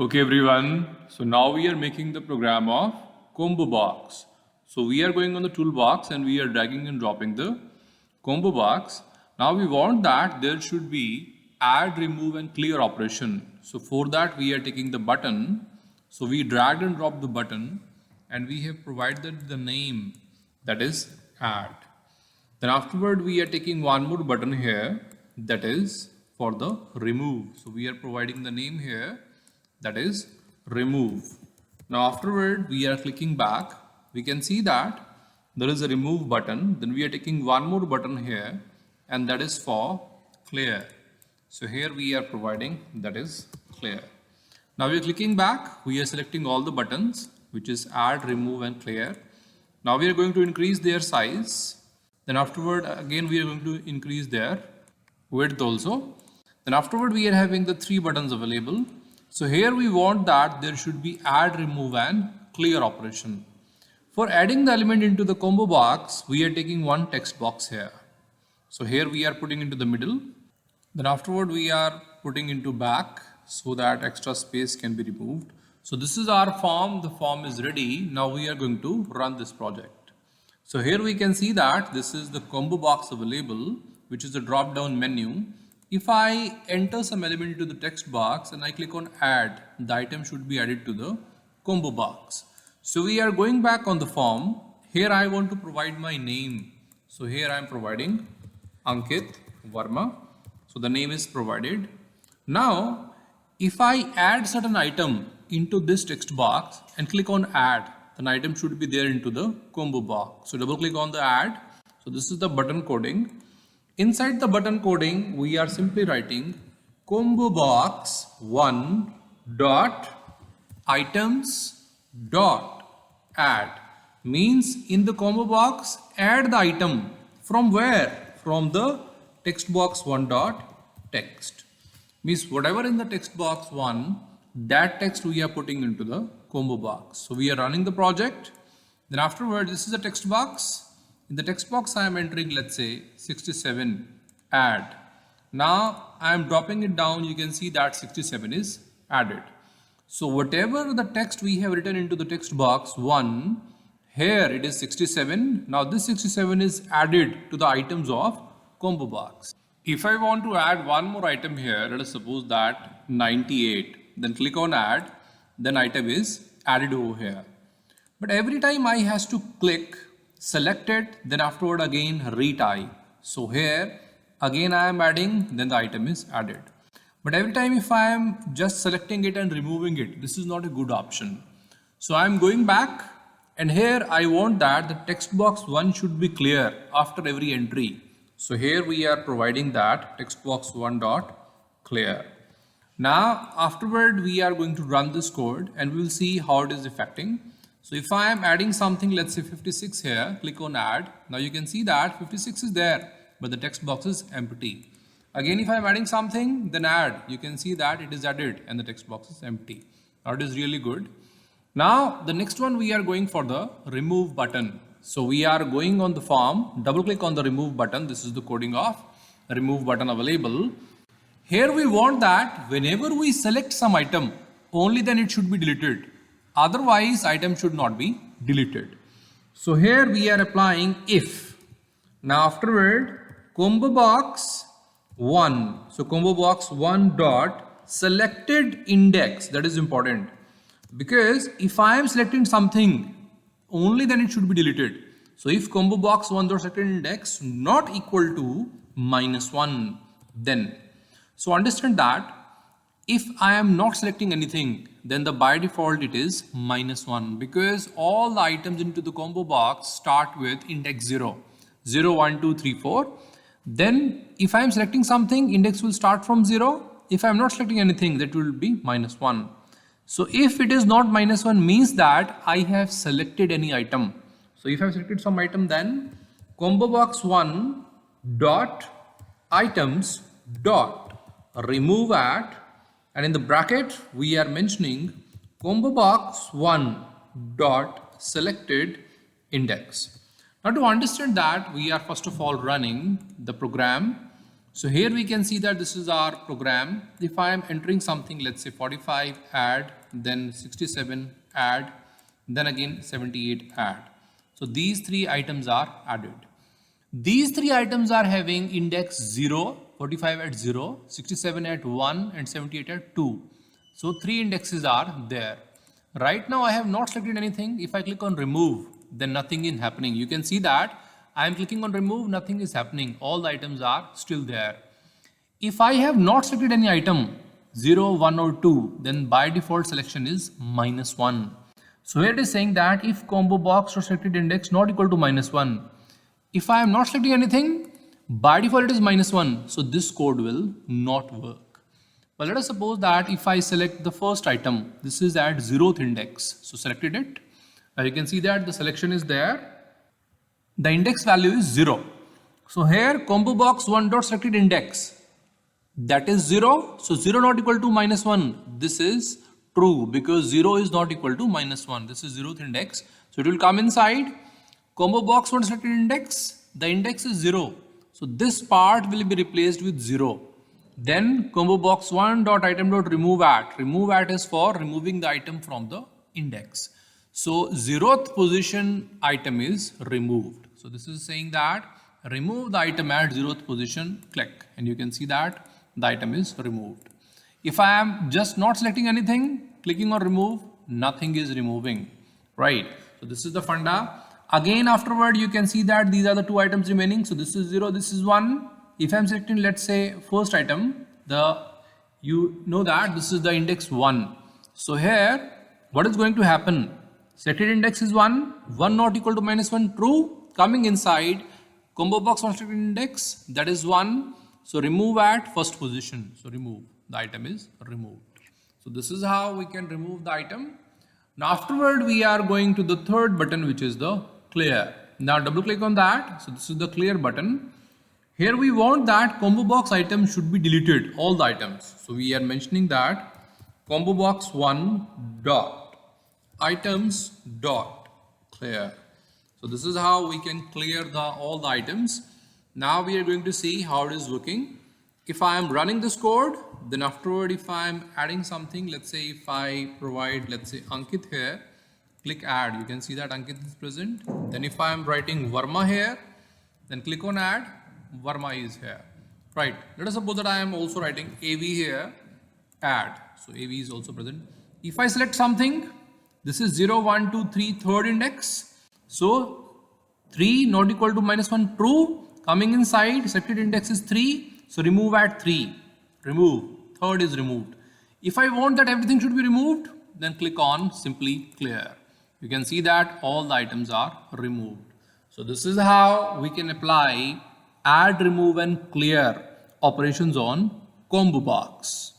Okay everyone, so now we are making the program of combo box. So we are going on the toolbox and we are dragging and dropping the combo box. Now we want that there should be add, remove and clear operation. So for that we are taking the button. So we dragged and dropped the button and we have provided the name, that is add. Then afterward we are taking one more button here, that is for the remove. So we are providing the name here, that is remove. Now afterward we are clicking back. We can see that there is a remove button. Then we are taking one more button here and that is for clear. So here we are providing that is clear. Now we are clicking back. We are selecting all the buttons, which is add, remove and clear. Now we are going to increase their size. Then afterward again we are going to increase their width also. Then afterward we are having the three buttons available. So here we want that there should be add, remove and clear operation. For adding the element into the combo box, we are taking one text box here. So here we are putting into the middle. Then afterward we are putting into back so that extra space can be removed. So this is our form. The form is ready. Now we are going to run this project. So here we can see that this is the combo box available, which is the drop down menu. If I enter some element into the text box and I click on add, the item should be added to the combo box. So we are going back on the form. Here I want to provide my name. So here I am providing Ankit, Verma. So the name is provided. Now, if I add certain item into this text box and click on add, then item should be there into the combo box. So double click on the add. So this is the button coding. Inside the button coding, we are simply writing combo box 1 dot items dot add. Means in the combo box, add the item from where? From the text box 1 dot text. Means whatever in the text box 1, that text we are putting into the combo box. So we are running the project. Then afterward, this is the text box. In the text box, I am entering, let's say 67, add. Now I am dropping it down. You can see that 67 is added. So whatever the text we have written into the text box 1, here it is 67. Now this 67 is added to the items of combo box. If I want to add one more item here, let us suppose that 98, then click on add, then item is added over here. But every time I has to click, select it, then afterward again retype. So here again I am adding, then the item is added. But every time if I am just selecting it and removing it, this is not a good option. So I am going back and here I want that the text box 1 should be clear after every entry. So here we are providing that text box 1 dot clear. Now afterward we are going to run this code and we will see how it is affecting. So if I am adding something, let's say 56 here, click on add. Now you can see that 56 is there, but the text box is empty. Again, if I am adding something, then add. You can see that it is added and the text box is empty. Now it is really good. Now the next one we are going for the remove button. So we are going on the form, double click on the remove button. This is the coding of remove button available. Here we want that whenever we select some item, only then it should be deleted. Otherwise, item should not be deleted. So here we are applying if. Now afterward, combo box 1. So combo box 1 dot selected index. That is important. Because if I am selecting something, only then it should be deleted. So if combo box 1 dot selected index not equal to -1, then. So understand that if I am not selecting anything, then the by default it is -1 because all the items into the combo box start with index 0. 0, 1, 2, 3, 4. Then if I am selecting something, index will start from 0. If I am not selecting anything, that will be -1. So if it is not -1 means that I have selected any item. So if I have selected some item, then combo box 1 dot items dot remove at, and in the bracket we are mentioning combo box 1 dot selected index. Now to understand that, we are first of all running the program. So here we can see that this is our program. If I am entering something, let's say 45 add, then 67 add, then again 78 add. So these three items are added. These three items are having index 0, 45 at 0, 67 at 1 and 78 at 2. So three indexes are there. Right now I have not selected anything. If I click on remove, then nothing is happening. You can see that I am clicking on remove, nothing is happening. All the items are still there. If I have not selected any item 0, 1 or 2, then by default selection is -1. So here it is saying that if combo box or selected index not equal to -1, if I am not selecting anything, by default it is -1. So this code will not work. But let us suppose that if I select the first item, this is at 0th index. So selected it. Now you can see that the selection is there. The index value is 0. So here combo box 1 dot selected index, that is 0. So 0 not equal to -1. This is true because 0 is not equal to -1. This is 0th index. So it will come inside. Combo box 1 selected index, the index is 0. So this part will be replaced with 0. Then combo box 1 dot item dot remove at. Remove at is for removing the item from the index. So 0th position item is removed. So this is saying that remove the item at 0th position, click, and you can see that the item is removed. If I am just not selecting anything, clicking on remove, nothing is removing, right? So this is the funda. Again afterward you can see that these are the two items remaining. So this is 0, this is 1. If I am selecting, let's say, first item, you know that this is the index 1. So here what is going to happen? Selected index is 1, 1 not equal to -1, true. Coming inside combo box 1 selected index, that is 1. So remove at first position. So remove, the item is removed. So this is how we can remove the item. Now afterward we are going to the third button, which is the clear. Now double click on that. So this is the clear button. Here we want that combo box item should be deleted, all the items. So we are mentioning that combo box 1 dot items dot clear. So this is how we can clear all the items. Now we are going to see how it is working. If I am running this code, then afterward if I am adding something, let's say if I provide, let's say Ankit here, click add, you can see that Ankit is present. Then if I am writing Verma here, then click on add, Verma is here, right? Let us suppose that I am also writing AV here, add, so AV is also present. If I select something, this is 0, 1, 2, 3, third index. So 3 not equal to -1, true. Coming inside, selected index is 3. So remove at 3. Remove. Third is removed. If I want that everything should be removed, then click on simply clear. You can see that all the items are removed. So this is how we can apply add, remove and clear operations on combo box.